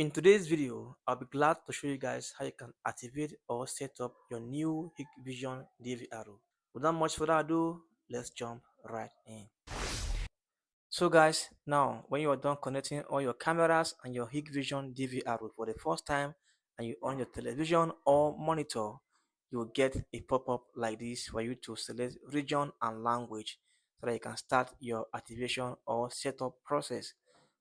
In today's video, I'll be glad to show you guys how you can activate or set up your new Hikvision DVR. Without much further ado, let's jump right in. So guys, now when you are done connecting all your cameras and your Hikvision DVR for the first time and you on your television or monitor, you will get a pop-up like this for you to select region and language so that you can start your activation or setup process.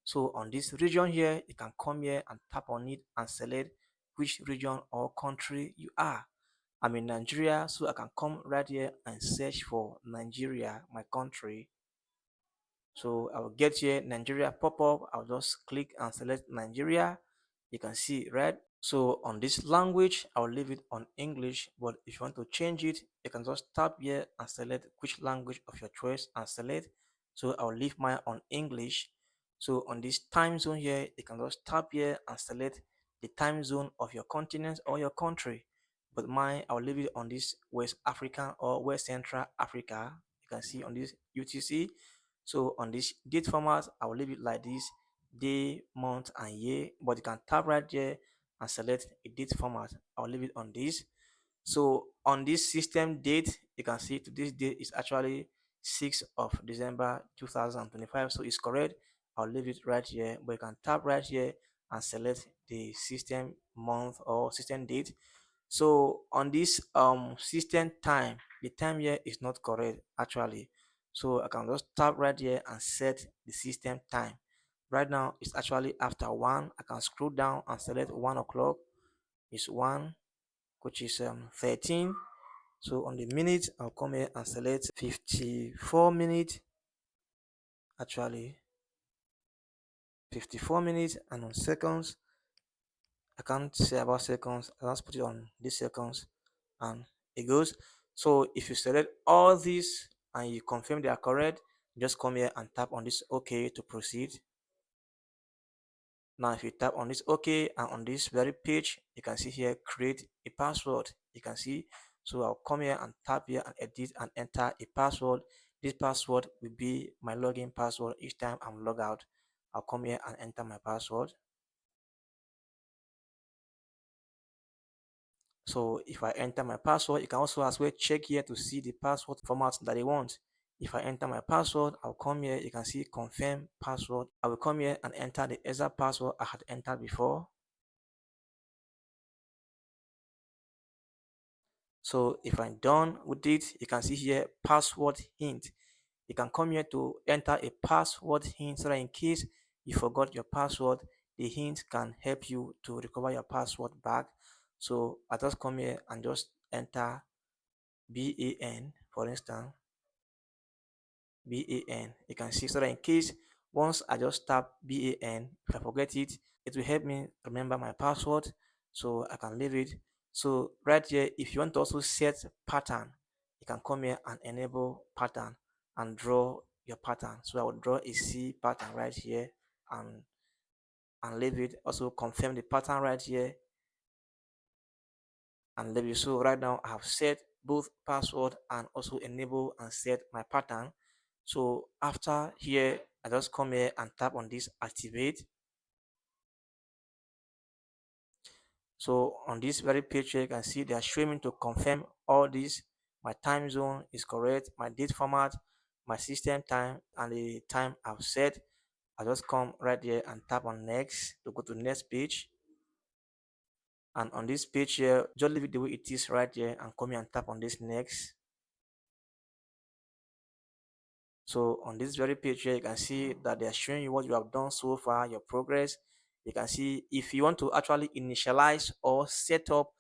So on this region here, you can come here and tap on it and select which region or country you are. I'm in Nigeria, so I can come right here and search for Nigeria, my country. So I will get here Nigeria pop up. I'll just click and select Nigeria. You can see right. So on this language, I'll leave it on English. But if you want to change it, you can just tap here and select which language of your choice and select. So I'll leave mine on English. So on this time zone here, you can just tap here and select the time zone of your continent or your country. But mine, I'll leave it on this West African or West Central Africa. You can see on this UTC. So on this date format, I will leave it like this: day, month, and year. But you can tap right there and select a date format. I'll leave it on this. So on this system date, you can see today's date is actually 6th of December 2025. So it's correct. I'll leave it right here. But you can tap right here and select the system month or system date. So on this system time, the time here is not correct actually. So I can just tap right here and set the system time. Right now it's actually after 1. I can scroll down and select 1 o'clock. It's 1, which is 13. So on the minute, I'll come here and select 54 minutes. Actually 54 minutes. And on seconds, I can't say about seconds. I just put it on these seconds and it goes. So if you select all these and you confirm they are correct, just come here and tap on this OK to proceed. Now if you tap on this OK and on this very page, you can see here create a password. You can see. So I'll come here and tap here and edit and enter a password. This password will be my login password each time I'm logged out. I'll come here and enter my password. So if I enter my password, you can also as well check here to see the password format that you want. If I enter my password, I'll come here, you can see confirm password. I will come here and enter the exact password I had entered before. So if I'm done with it, you can see here password hint. You can come here to enter a password hint so that in case you forgot your password, the hint can help you to recover your password back. So I just come here and just enter BAN, for instance, BAN. You can see so that in case once I just tap BAN, if I forget it, it will help me remember my password, so I can leave it. So right here, if you want to also set pattern, you can come here and enable pattern and draw your pattern. So I will draw a C pattern right here and leave it. Also confirm the pattern right here and leave it. So right now I have set both password and also enable and set my pattern. So after here, I just come here and tap on this activate. So on this very page here, you can see they are showing me to confirm all this. My time zone is correct, my date format, my system time, and the time I've set. I just come right here and tap on next to go to next page. And on this page here, just leave it the way it is right here and come here and tap on this next. So on this very page here, you can see that they are showing you what you have done so far, your progress. You can see if you want to actually initialize or set up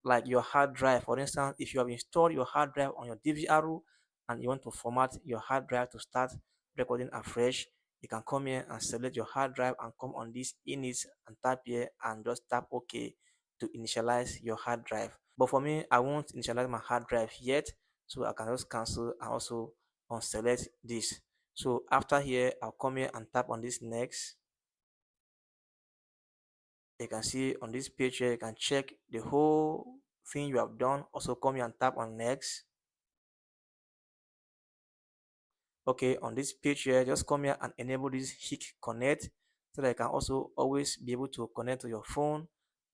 like your hard drive. For instance, if you have installed your hard drive on your DVR and you want to format your hard drive to start recording afresh, you can come here and select your hard drive and come on this init and tap here and just tap OK to initialize your hard drive. But for me, I won't initialize my hard drive yet, so I can just cancel and also unselect this. So after here, I'll come here and tap on this next. You can see on this page here, you can check the whole thing you have done. Also come here and tap on next. Okay, on this page here, just come here and enable this Hik Connect. so that you can also always be able to connect to your phone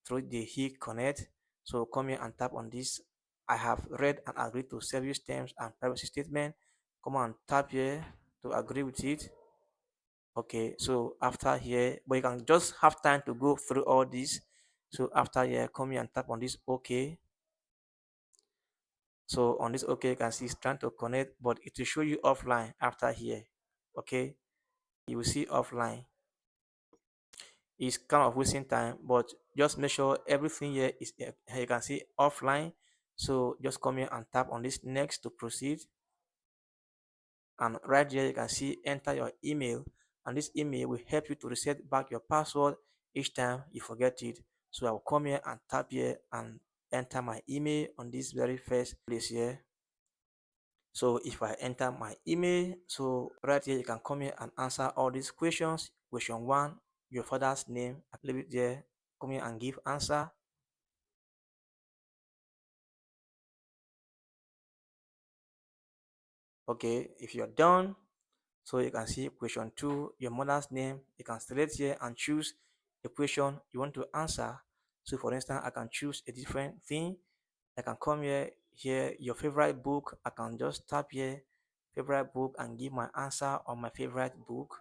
through the Hik Connect. So come here and tap on this. I have read and agreed to service terms and privacy statement. Come on, tap here to agree with it. Okay, so after here, but you can just have time to go through all this. So after here, come here and tap on this OK. So on this OK, you can see it's trying to connect, but it will show you offline after here. Okay, you will see offline. It's kind of wasting time, but just make sure everything here is you can see offline. So just come here and tap on this next to proceed. And right here you can see enter your email, and this email will help you to reset back your password each time you forget it. So I will come here and tap here and enter my email on this very first place here. So if I enter my email, so right here you can come here and answer all these questions. Question one, your father's name, I leave it there. Come here and give answer. Okay, if you're done, so you can see question two, your mother's name. You can select here and choose the question you want to answer. So for instance, I can choose a different thing. I can come here, your favorite book. I can just tap here, favorite book, and give my answer on my favorite book.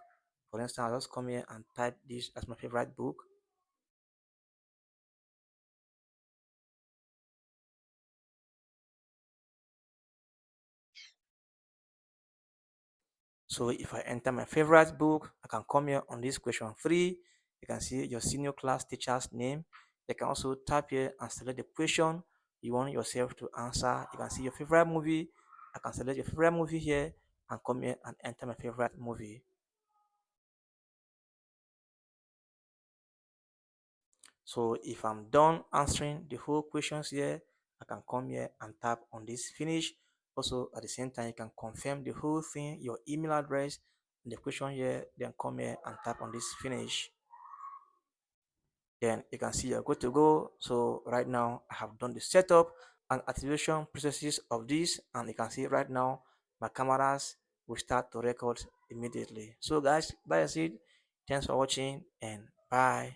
For instance, I'll just come here and type this as my favorite book. So if I enter my favorite book, I can come here on this question three. You can see your senior class teacher's name. You can also tap here and select the question you want yourself to answer. You can see your favorite movie. I can select your favorite movie here and come here and enter my favorite movie. So if I'm done answering the whole questions here, I can come here and tap on this finish. Also at the same time, you can confirm the whole thing, your email address, the question here, then come here and tap on this finish. Then you can see you're good to go. So right now I have done the setup and activation processes of this, and you can see right now my cameras will start to record immediately. So guys, that is it. Thanks for watching and bye.